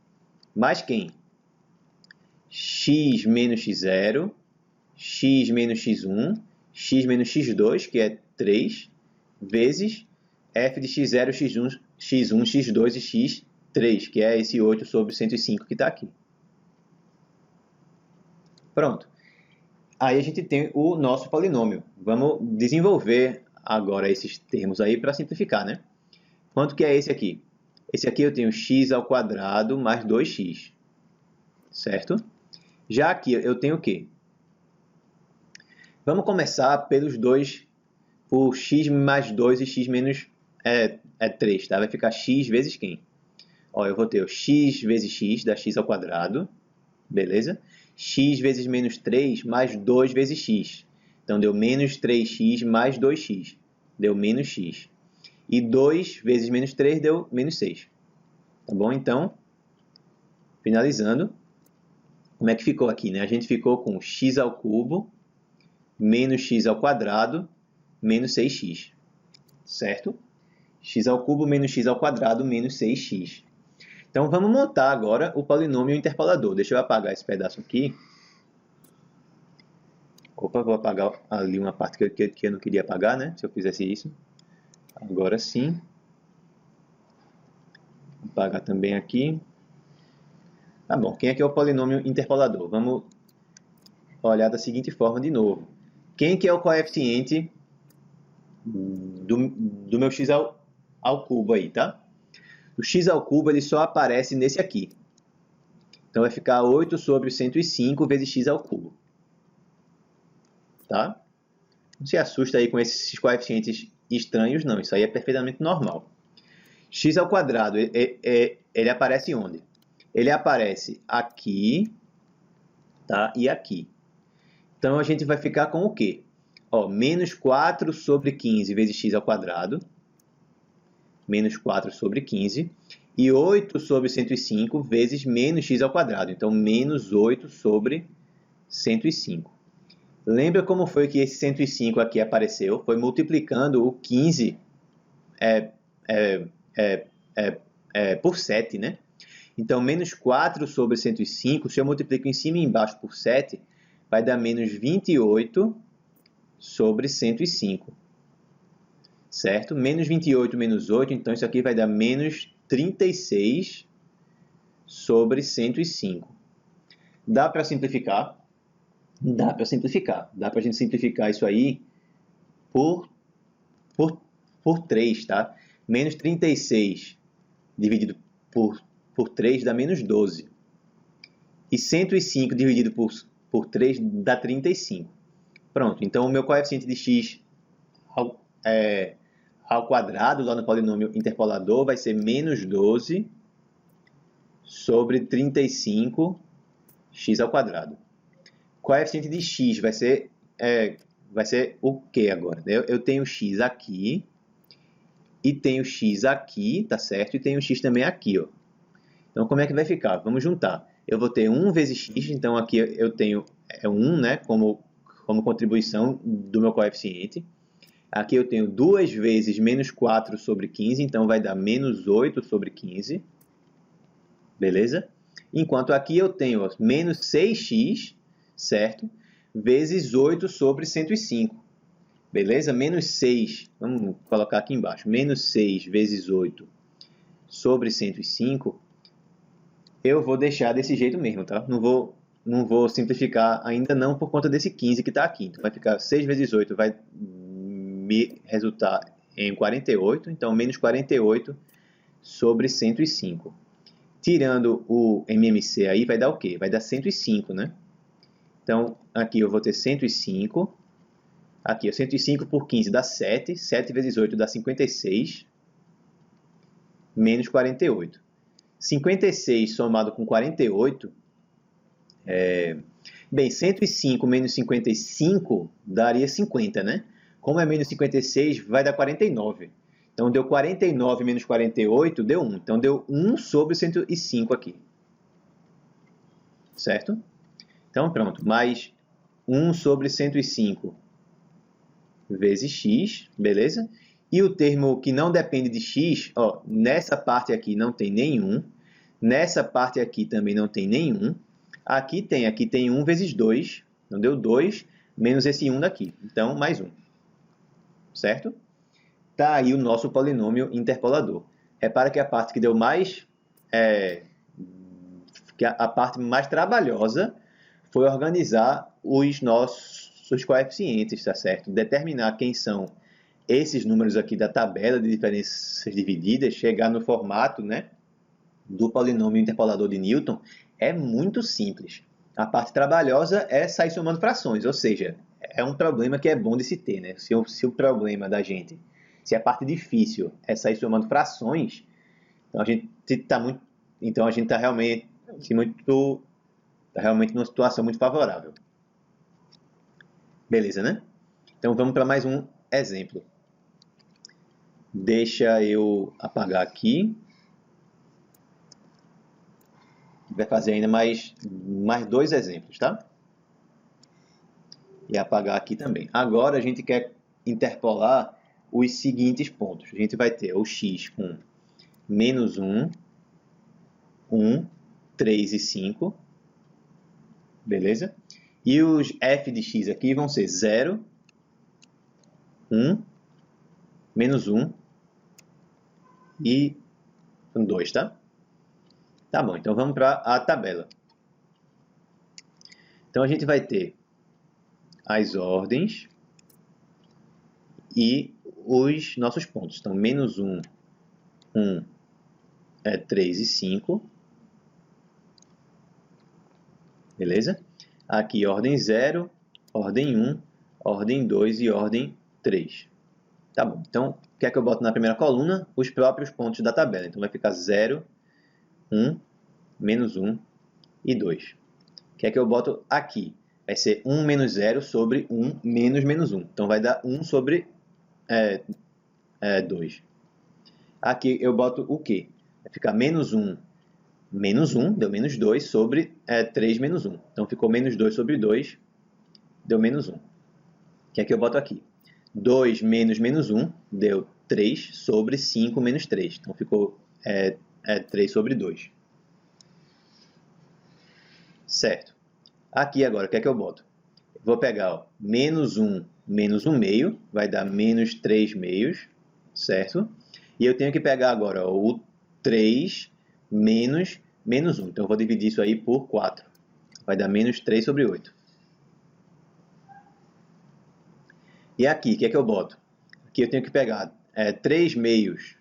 A: mais quem? X menos x0, x menos x1, x menos x2, que é 3, vezes f de x0, x1, x2 e x3, que é esse 8 sobre 105 que está aqui. Pronto. Aí a gente tem o nosso polinômio. Vamos desenvolver agora esses termos aí para simplificar, né? Quanto que é esse aqui? Esse aqui eu tenho x ao quadrado mais 2x, certo? Já aqui eu tenho o quê? Vamos começar pelos dois, por x mais 2 e x menos 3, tá? Vai ficar x vezes quem? Ó, eu vou ter o x vezes x, dá x ao quadrado, beleza? X vezes menos 3 mais 2 vezes x. Então, deu menos 3x mais 2x. Deu menos x. E 2 vezes menos 3 deu menos 6. Tá bom? Então, finalizando, como é que ficou aqui, né? A gente ficou com x ao cubo menos x ao quadrado menos 6x. Certo? X ao cubo menos x ao quadrado menos 6x. Então, vamos montar agora o polinômio interpolador. Deixa eu apagar esse pedaço aqui. Opa, vou apagar ali uma parte que eu não queria apagar, né? Se eu fizesse isso. Agora sim. Vou apagar também aqui. Tá bom, quem é que é o polinômio interpolador? Vamos olhar da seguinte forma de novo. Quem que é o coeficiente do meu x ao cubo aí, tá? O x ao cubo ele só aparece nesse aqui. Então vai ficar 8 sobre 105 vezes x ao cubo. Tá? Não se assusta aí com esses coeficientes estranhos, não. Isso aí é perfeitamente normal. X ao quadrado, ele aparece onde? Ele aparece aqui, tá? E aqui. Então a gente vai ficar com o quê? Ó, menos 4 sobre 15 vezes x ao quadrado. Menos 4 sobre 15. E 8 sobre 105 vezes menos x ao quadrado. Então, menos 8 sobre 105. Lembra como foi que esse 105 aqui apareceu? Foi multiplicando o 15 por 7, né? Então, menos 4 sobre 105, se eu multiplico em cima e embaixo por 7, vai dar menos 28 sobre 105. Certo? Menos 28 menos 8, então isso aqui vai dar menos 36 sobre 105. Dá para simplificar? Dá para simplificar. Dá para a gente simplificar isso aí por 3, tá? Menos 36 dividido por 3 dá menos 12. E 105 dividido por 3 dá 35. Pronto, então o meu coeficiente de x ao quadrado lá no polinômio interpolador vai ser menos 12 sobre 35 x ao quadrado. Coeficiente de x vai ser o que agora? Eu tenho x aqui e tenho x aqui, tá certo? E tenho x também aqui, ó. Então, como é que vai ficar? Vamos juntar. Eu vou ter 1 vezes x, então aqui eu tenho 1, né, como contribuição do meu coeficiente. Aqui eu tenho 2 vezes menos 4 sobre 15, então vai dar menos 8 sobre 15. Beleza? Enquanto aqui eu tenho ó, menos 6x, certo? Vezes 8 sobre 105. Beleza? Menos 6, vamos colocar aqui embaixo. Menos 6 vezes 8 sobre 105. Eu vou deixar desse jeito mesmo, tá? Não vou simplificar ainda não por conta desse 15 que está aqui. Então vai ficar 6 vezes 8 vai me resultar em 48, então menos 48 sobre 105. Tirando o MMC aí, vai dar o quê? Vai dar 105, né? Então, aqui eu vou ter 105. Aqui, 105 por 15 dá 7. 7 vezes 8 dá 56. Menos 48. 56 somado com 48... Bem, 105 menos 55 daria 50, né? Como é menos 56, vai dar 49. Então, deu 49 menos 48, deu 1. Então, deu 1 sobre 105 aqui. Certo? Então, pronto. Mais 1 sobre 105 vezes x, beleza? E o termo que não depende de x, ó, nessa parte aqui não tem nenhum. Nessa parte aqui também não tem nenhum. Aqui tem 1 vezes 2. Então, deu 2 menos esse 1 daqui. Então, mais 1. Certo? Está aí o nosso polinômio interpolador. Repara que a parte que deu mais... que a parte mais trabalhosa foi organizar os nossos coeficientes, tá certo? Determinar quem são esses números aqui da tabela de diferenças divididas, chegar no formato, né, do polinômio interpolador de Newton, é muito simples. A parte trabalhosa é sair somando frações, ou seja, é um problema que é bom de se ter, né? Se o problema da gente, se a parte difícil é sair somando frações, então a gente está realmente numa situação muito favorável. Beleza, né? Então vamos para mais um exemplo. Deixa eu apagar aqui. Vai fazer ainda mais 2 exemplos, tá? E apagar aqui também. Agora a gente quer interpolar os seguintes pontos. A gente vai ter o x com menos 1, 1, 3 e 5. Beleza? E os f de x aqui vão ser 0, 1, menos 1 e 2, tá? Tá bom, então vamos para a tabela. Então a gente vai ter as ordens e os nossos pontos. Então, menos 1, 3 e 5. Beleza? Aqui, ordem 0, ordem 1, ordem 2 e ordem 3. Tá bom. Então, o que é que eu boto na primeira coluna? Os próprios pontos da tabela. Então, vai ficar 0, 1, menos 1 e 2. O que é que eu boto aqui? Vai ser 1 menos 0 sobre 1 menos menos 1. Então, vai dar 1 sobre 2. Aqui eu boto o quê? Vai ficar menos 1, deu menos 2 sobre 3 menos 1. Então, ficou menos 2 sobre 2, deu menos 1. O que é que eu boto aqui? 2 menos menos 1 deu 3 sobre 5 menos 3. Então, ficou 3 sobre 2. Certo. Aqui agora, o que é que eu boto? Vou pegar ó, menos 1 meio, vai dar menos 3 meios, certo? E eu tenho que pegar agora ó, o 3 menos menos 1. Então, eu vou dividir isso aí por 4. Vai dar menos 3 sobre 8. E aqui, o que é que eu boto? Aqui eu tenho que pegar 3 meios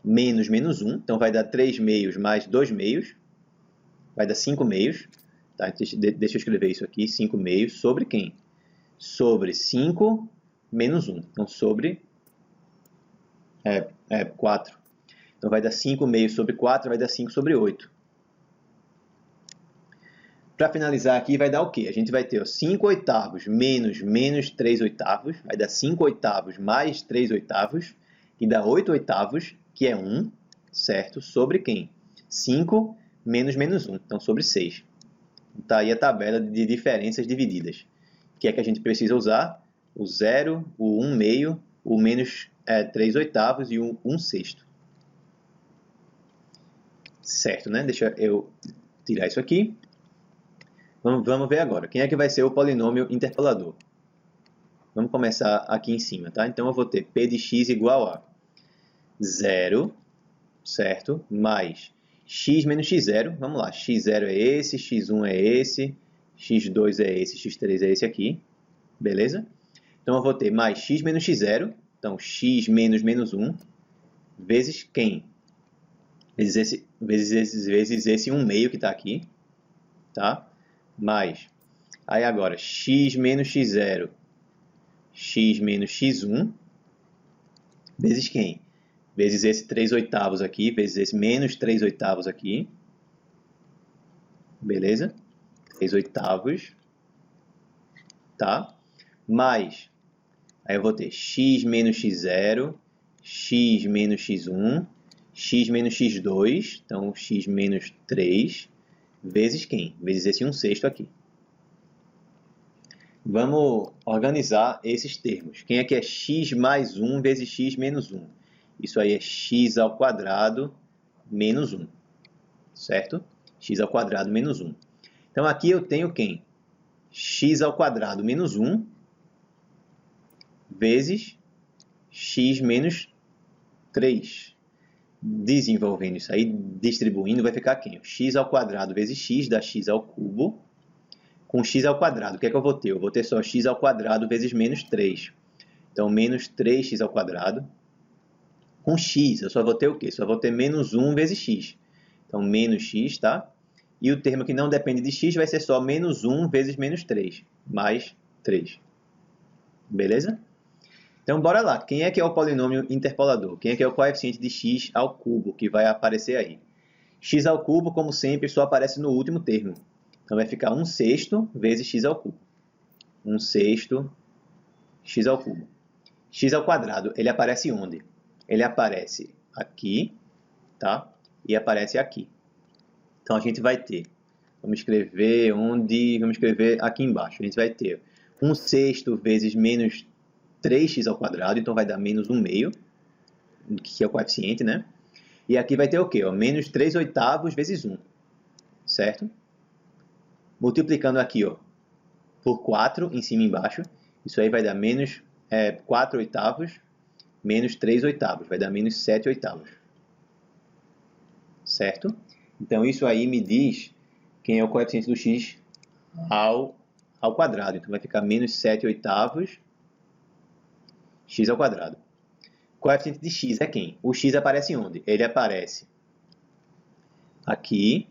A: menos menos 1. Então, vai dar 3 meios mais 2 meios. Vai dar 5 meios. Tá? Deixa eu escrever isso aqui. 5 meios sobre quem? Sobre 5 menos 1. Então, sobre 4. Então, vai dar 5 meios sobre 4, vai dar 5 sobre 8. Para finalizar aqui, vai dar o quê? A gente vai ter ó, 5 oitavos menos menos 3 oitavos, vai dar 5 oitavos mais 3 oitavos, e dá 8 oitavos, que é 1, certo? Sobre quem? 5 menos menos 1, então sobre 6. Está aí a tabela de diferenças divididas. O que é que a gente precisa usar? O 0, o 1 meio, o menos 3 oitavos e o 1 sexto. Certo, né? Deixa eu tirar isso aqui. Vamos ver agora. Quem é que vai ser o polinômio interpolador? Vamos começar aqui em cima, tá? Então, eu vou ter p de x igual a 0, certo? Mais x menos x0. Vamos lá. x0 é esse, x1 é esse, x2 é esse, x3 é esse aqui. Beleza? Então, eu vou ter mais x menos x0. Então, x menos menos 1 vezes quem? Vezes esse 1 meio que está aqui. Tá? Mais, aí agora, x menos x0, x menos x1, vezes quem? Vezes esse 3 oitavos aqui, vezes esse menos 3 oitavos aqui. Beleza? 3 oitavos. Tá? Mais, aí eu vou ter x menos x0, x menos x1, x menos x2, então x menos 3, vezes quem? Vezes esse 1 sexto aqui. Vamos organizar esses termos. Quem é que é x mais 1 vezes x menos 1? Isso aí é x ao quadrado menos 1. Certo? X ao quadrado menos 1. Então, aqui eu tenho quem? X ao quadrado menos 1 vezes x menos 3. Desenvolvendo isso aí, distribuindo, vai ficar quem? X ao quadrado vezes x dá x ao cubo. Com x ao quadrado, o que é que eu vou ter? Eu vou ter só x ao quadrado vezes menos 3. Então, menos 3x ao quadrado. Com x, eu só vou ter o quê? Só vou ter menos 1 vezes x. Então, menos x, tá? E o termo que não depende de x vai ser só menos 1 vezes menos 3, mais 3. Beleza? Então, bora lá. Quem é que é o polinômio interpolador? Quem é que é o coeficiente de x ao cubo que vai aparecer aí? X ao cubo, como sempre, só aparece no último termo. Então, vai ficar 1 sexto vezes x ao cubo. 1 sexto x ao cubo. X ao quadrado, ele aparece onde? Ele aparece aqui, tá? E aparece aqui. Então, a gente vai ter, vamos escrever onde? Vamos escrever aqui embaixo. A gente vai ter 1 sexto vezes menos 3x ao quadrado, então vai dar menos 1 meio, que é o coeficiente, né? E aqui vai ter o quê? Ó, menos 3 oitavos vezes 1, certo? Multiplicando aqui, ó, por 4 em cima e embaixo. Isso aí vai dar menos 4 oitavos menos 3 oitavos. Vai dar menos 7 oitavos. Certo? Então, isso aí me diz quem é o coeficiente do x ao quadrado. Então, vai ficar menos 7 oitavos x ao quadrado. O coeficiente de x é quem? O x aparece onde? Ele aparece aqui,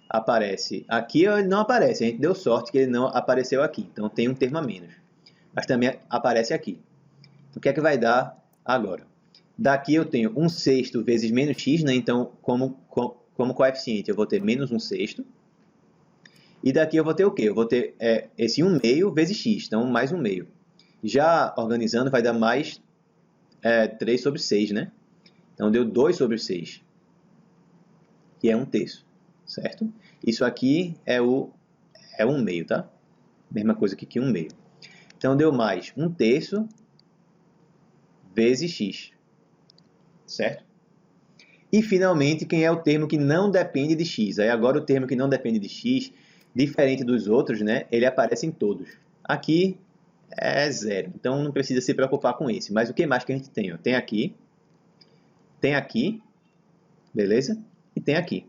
A: aparece aqui ou ele não aparece. A gente deu sorte que ele não apareceu aqui. Então, tem um termo a menos. Mas também aparece aqui. O que é que vai dar agora? Daqui eu tenho 1/6 vezes menos x, né? Então, como coeficiente, eu vou ter menos 1/6. E daqui eu vou ter o quê? Eu vou ter esse 1/2 vezes x, então mais 1/2. Já organizando, vai dar mais 3 sobre 6, né? Então, deu 2 sobre 6, que é 1/3, certo? Isso aqui é 1/2, tá? Mesma coisa que 1/2. Então, deu mais 1/3 vezes x, certo? E, finalmente, quem é o termo que não depende de x? Aí, agora, o termo que não depende de x, diferente dos outros, né? Ele aparece em todos. Aqui é 0, então não precisa se preocupar com esse. Mas o que mais que a gente tem? Tem aqui, beleza? E tem aqui.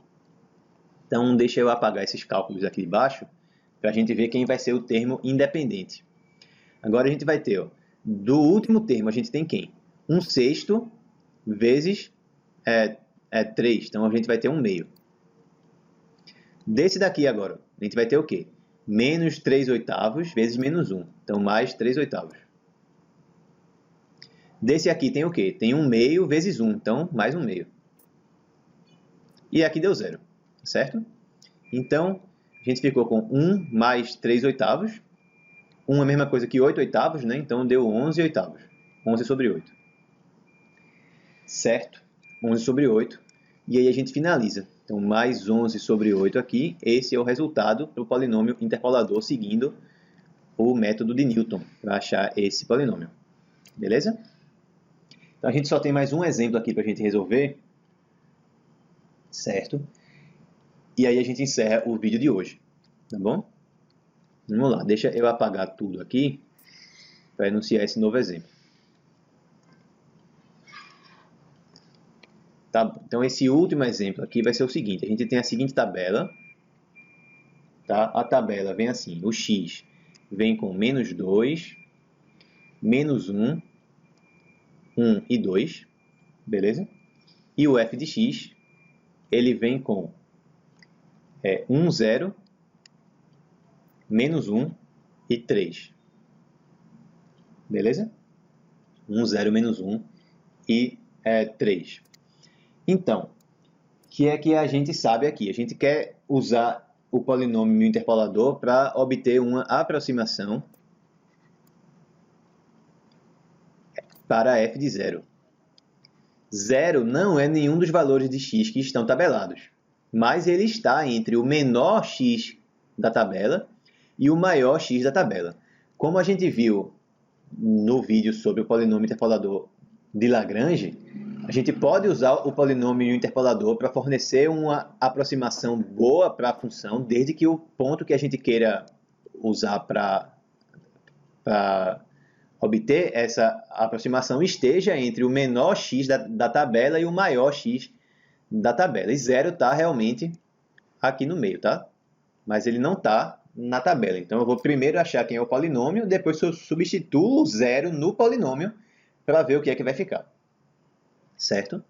A: Então, deixa eu apagar esses cálculos aqui de baixo, para a gente ver quem vai ser o termo independente. Agora, a gente vai ter, do último termo, a gente tem quem? 1/6 vezes 3. Então, a gente vai ter 1/2. Desse daqui agora, a gente vai ter o quê? Menos 3 oitavos vezes menos 1. Então, mais 3 oitavos. Desse aqui tem o quê? Tem 1/2 vezes 1. Então, mais 1/2. E aqui deu 0. Certo? Então, a gente ficou com 1 mais 3 oitavos. 1 é a mesma coisa que 8 oitavos, né? Então, deu 11 oitavos. 11 sobre 8. Certo? 11 sobre 8. E aí a gente finaliza. Então, mais 11 sobre 8 aqui. Esse é o resultado para o polinômio interpolador seguindo o método de Newton para achar esse polinômio. Beleza? Então, a gente só tem mais um exemplo aqui para a gente resolver. Certo? E aí a gente encerra o vídeo de hoje. Tá bom? Vamos lá. Deixa eu apagar tudo aqui para enunciar esse novo exemplo. Tá bom. Então, esse último exemplo aqui vai ser o seguinte. A gente tem a seguinte tabela. Tá? A tabela vem assim. O x vem com menos 2, menos 1, 1 e 2. Beleza? E o f de x, ele vem com 1, 0, menos 1 e 3. Beleza? 1, 0, menos 1 e 3. Então, o que é que a gente sabe aqui? A gente quer usar o polinômio interpolador para obter uma aproximação para f de 0. 0 não é nenhum dos valores de x que estão tabelados, mas ele está entre o menor x da tabela e o maior x da tabela. Como a gente viu no vídeo sobre o polinômio interpolador de Lagrange, a gente pode usar o polinômio interpolador para fornecer uma aproximação boa para a função, desde que o ponto que a gente queira usar para obter essa aproximação esteja entre o menor x da tabela e o maior x da tabela. E 0 está realmente aqui no meio, tá? Mas ele não está na tabela. Então, eu vou primeiro achar quem é o polinômio, depois eu substituo o 0 no polinômio para ver o que é que vai ficar. Certo?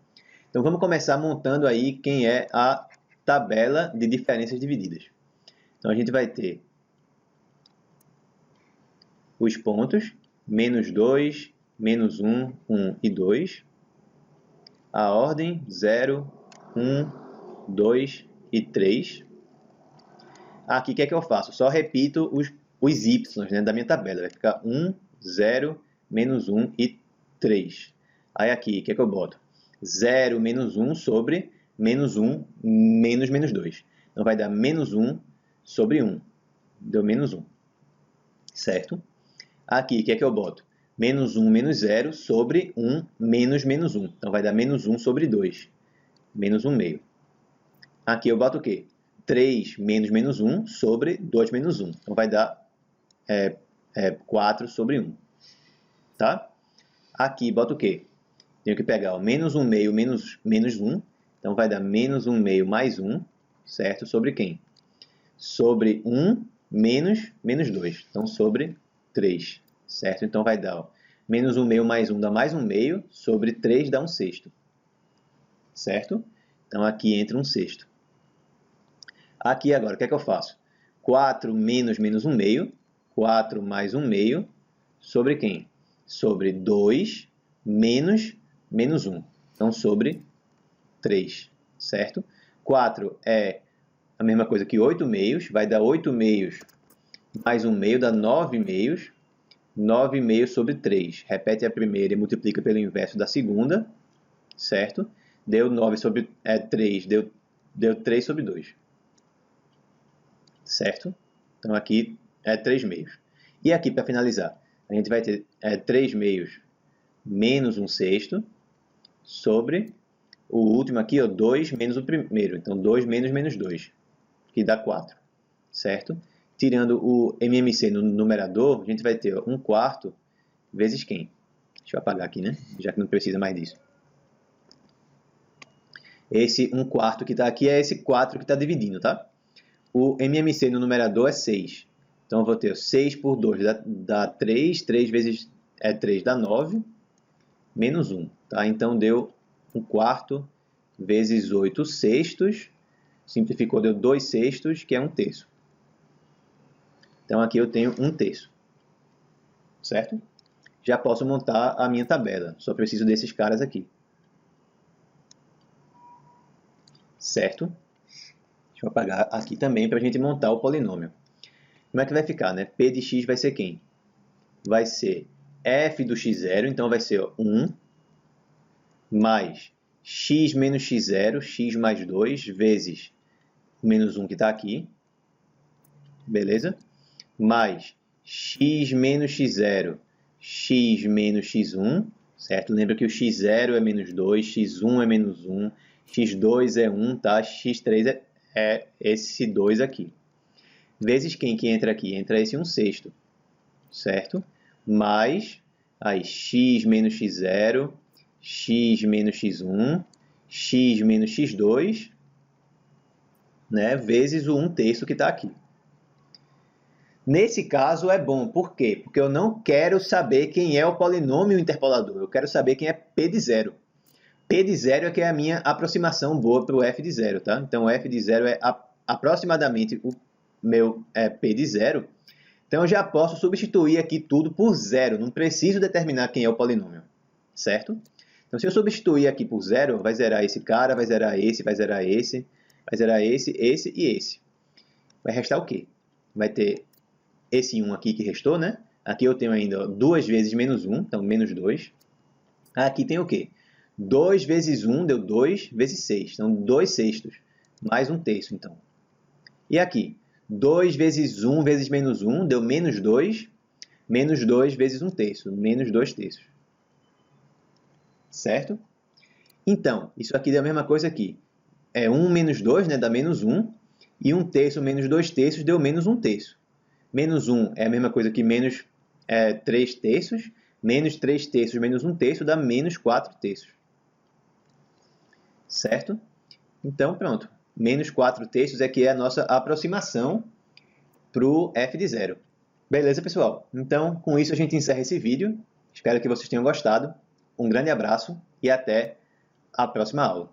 A: Então, vamos começar montando aí quem é a tabela de diferenças divididas. Então, a gente vai ter os pontos, menos 2, menos 1, 1 e 2. A ordem, 0, 1, 2 e 3. Aqui, o que é que eu faço? Só repito os y, né, da minha tabela. Vai ficar 1, 0, menos 1 e 3. Aí aqui, o que é que eu boto? 0 menos 1 sobre menos 1 menos menos 2. Então, vai dar menos 1 sobre 1. Deu menos 1. Certo? Aqui, o que é que eu boto? Menos 1 menos 0 sobre 1 menos menos 1. Então, vai dar menos 1 sobre 2. Menos 1 meio. Aqui eu boto o quê? 3 menos menos 1 sobre 2 menos 1. Então, vai dar 4 sobre 1. Tá? Aqui bota o quê? Tenho que pegar o menos 1 meio menos 1. Então vai dar menos 1 meio mais 1, certo? Sobre quem? Sobre 1 menos 2. Então sobre 3, certo? Então vai dar, ó, menos 1 meio mais 1 dá mais 1 meio, sobre 3 dá 1 sexto, certo? Então aqui entra 1 sexto. Aqui agora, o que é que eu faço? 4 menos 1 meio, 4 mais 1 meio, sobre quem? Sobre 2 menos 1. Então, sobre 3, certo? 4 é a mesma coisa que 8 meios, vai dar 8 meios mais 1 meio, dá 9 meios. 9 meios sobre 3. Repete a primeira e multiplica pelo inverso da segunda, certo? Deu 9 sobre 3, deu 3 sobre 2. Certo? Então, aqui é 3 meios. E aqui, para finalizar, a gente vai ter 3 meios menos 1 sexto sobre o último aqui, ó, 2 menos o primeiro. Então, 2 menos 2, que dá 4. Certo? Tirando o MMC no numerador, a gente vai ter 1 quarto vezes quem? Deixa eu apagar aqui, né? Já que não precisa mais disso. Esse 1 quarto que está aqui é esse 4 que está dividindo, tá? O MMC no numerador é 6. Então, eu vou ter 6 por 2 dá 3. 3 vezes 3 dá 9. Menos 1. Tá? Então, deu 1 quarto vezes 8 sextos. Simplificou, deu 2 sextos, que é 1 terço. Então, aqui eu tenho 1 terço. Certo? Já posso montar a minha tabela. Só preciso desses caras aqui. Certo? Deixa eu apagar aqui também para a gente montar o polinômio. Como é que vai ficar, né? P de x vai ser quem? Vai ser f do x0, então vai ser 1, mais x menos x0, x mais 2, vezes menos 1 que está aqui. Beleza? Mais x menos x0, x menos x1, certo? Lembra que o x0 é menos 2, x1 é menos 1, x2 é 1, tá? x3 é esse 2 aqui. Vezes quem que entra aqui? Entra esse 1 sexto, certo? Mais aí, x menos x0, x menos x1, x menos x2, né? Vezes o 1 terço que está aqui. Nesse caso é bom, por quê? Porque eu não quero saber quem é o polinômio interpolador, eu quero saber quem é P de 0. P de 0 é que é a minha aproximação boa para o f de 0, tá? Então, f de 0 é aproximadamente o meu P de 0. Então, eu já posso substituir aqui tudo por 0, não preciso determinar quem é o polinômio, certo? Então, se eu substituir aqui por 0, vai zerar esse cara, vai zerar esse, vai zerar esse, vai zerar esse e esse. Vai restar o quê? Vai ter esse 1 aqui que restou, né? Aqui eu tenho ainda 2 vezes menos 1, então menos 2. Aqui tem o quê? 2 vezes 1 deu 2 vezes 6, então 2 sextos, mais 1 terço, então. E aqui? 2 vezes 1 vezes menos 1 deu menos 2 vezes 1 terço, menos 2 terços. Certo? Então, isso aqui dá a mesma coisa aqui. É 1 menos 2, né, dá menos 1, e 1 terço menos 2 terços deu menos 1 terço. Menos 1 é a mesma coisa que menos 3 terços, menos 3 terços menos 1 terço dá menos 4 terços. Certo? Então, pronto. Menos 4 terços é que é a nossa aproximação para o f de 0. Beleza, pessoal? Então, com isso a gente encerra esse vídeo. Espero que vocês tenham gostado. Um grande abraço e até a próxima aula.